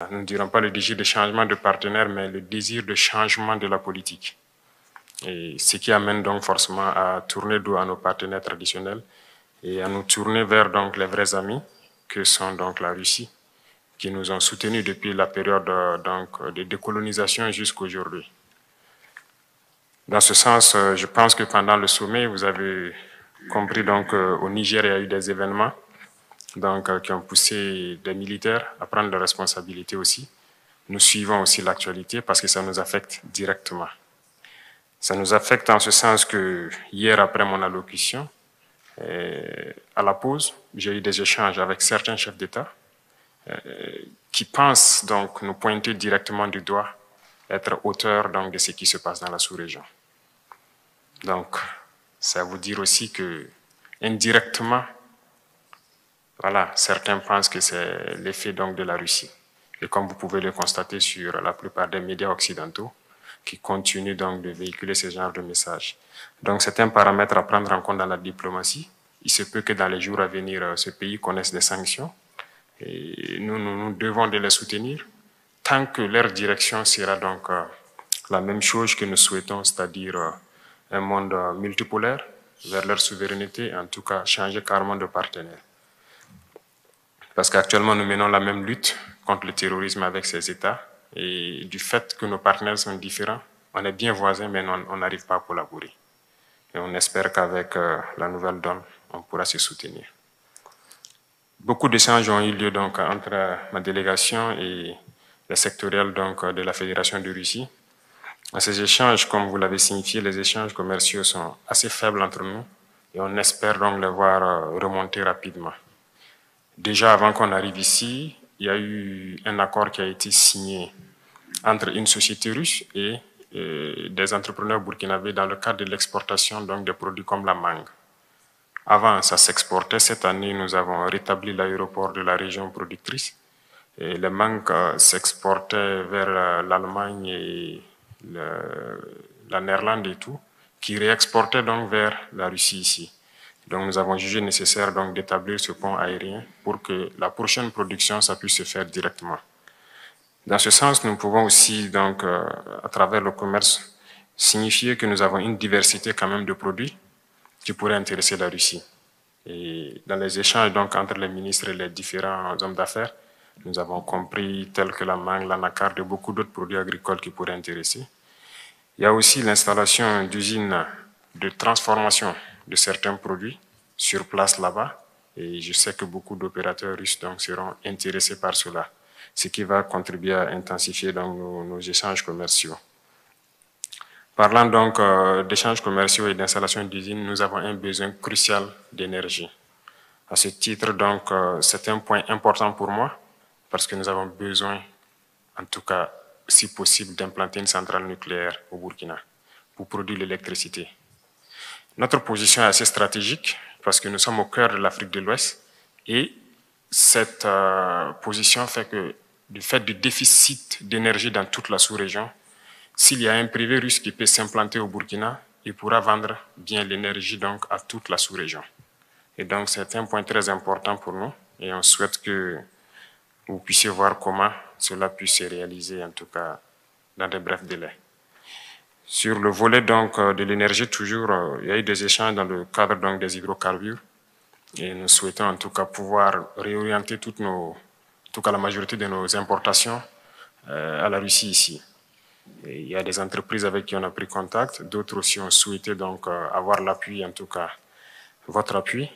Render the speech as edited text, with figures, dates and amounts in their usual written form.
Nous ne dirons pas le désir de changement de partenaire, mais le désir de changement de la politique. Et ce qui amène donc forcément à tourner dos à nos partenaires traditionnels et à nous tourner vers donc les vrais amis que sont donc la Russie, qui nous ont soutenus depuis la période donc, de décolonisation jusqu'à aujourd'hui. Dans ce sens, je pense que pendant le sommet, vous avez compris donc au Niger, il y a eu des événements donc, qui ont poussé des militaires à prendre leurs responsabilités aussi. Nous suivons aussi l'actualité parce que ça nous affecte directement. Ça nous affecte en ce sens que hier, après mon allocution, à la pause, j'ai eu des échanges avec certains chefs d'État qui pensent donc nous pointer directement du doigt, être auteurs donc, de ce qui se passe dans la sous-région. Donc, ça veut dire aussi que indirectement, voilà, certains pensent que c'est l'effet donc de la Russie. Et comme vous pouvez le constater sur la plupart des médias occidentaux, qui continuent donc de véhiculer ce genre de messages. Donc c'est un paramètre à prendre en compte dans la diplomatie. Il se peut que dans les jours à venir, ce pays connaisse des sanctions. Et nous devons de les soutenir tant que leur direction sera donc la même chose que nous souhaitons, c'est-à-dire un monde multipolaire vers leur souveraineté, en tout cas changer carrément de partenaire. Parce qu'actuellement, nous menons la même lutte contre le terrorisme avec ces États. Et du fait que nos partenaires sont différents, on est bien voisins, mais on n'arrive pas à collaborer. Et on espère qu'avec la nouvelle donne, on pourra se soutenir. Beaucoup d'échanges ont eu lieu donc, entre ma délégation et les sectoriels donc, de la Fédération de Russie. À ces échanges, comme vous l'avez signifié, les échanges commerciaux sont assez faibles entre nous et on espère donc les voir remonter rapidement. Déjà, avant qu'on arrive ici, il y a eu un accord qui a été signé entre une société russe et des entrepreneurs burkinabés dans le cadre de l'exportation donc des produits comme la mangue. Avant, ça s'exportait. Cette année, nous avons rétabli l'aéroport de la région productrice. Et les mangues s'exportaient vers l'Allemagne et la Néerlande et tout, qui réexportaient donc vers la Russie ici. Donc nous avons jugé nécessaire donc d'établir ce pont aérien pour que la prochaine production, ça puisse se faire directement. Dans ce sens, nous pouvons aussi, donc, à travers le commerce, signifier que nous avons une diversité quand même de produits qui pourraient intéresser la Russie. Et dans les échanges donc, entre les ministres et les différents hommes d'affaires, nous avons compris tels que la mangue, l'anacarde et beaucoup d'autres produits agricoles qui pourraient intéresser. Il y a aussi l'installation d'usines de transformation de certains produits sur place là-bas. Et je sais que beaucoup d'opérateurs russes donc, seront intéressés par cela, ce qui va contribuer à intensifier donc, nos échanges commerciaux. Parlant donc d'échanges commerciaux et d'installation d'usines, nous avons un besoin crucial d'énergie. À ce titre, donc, c'est un point important pour moi parce que nous avons besoin, en tout cas, si possible, d'implanter une centrale nucléaire au Burkina pour produire l'électricité. Notre position est assez stratégique parce que nous sommes au cœur de l'Afrique de l'Ouest et cette position fait que du fait du déficit d'énergie dans toute la sous-région, s'il y a un privé russe qui peut s'implanter au Burkina, il pourra vendre bien l'énergie donc à toute la sous-région. Et donc c'est un point très important pour nous et on souhaite que vous puissiez voir comment cela puisse se réaliser, en tout cas dans de brefs délais. Sur le volet donc, de l'énergie, toujours, il y a eu des échanges dans le cadre donc, des hydrocarbures et nous souhaitons en tout cas pouvoir réorienter en tout cas la majorité de nos importations à la Russie ici. Et il y a des entreprises avec qui on a pris contact, d'autres aussi ont souhaité donc, avoir l'appui, en tout cas votre appui,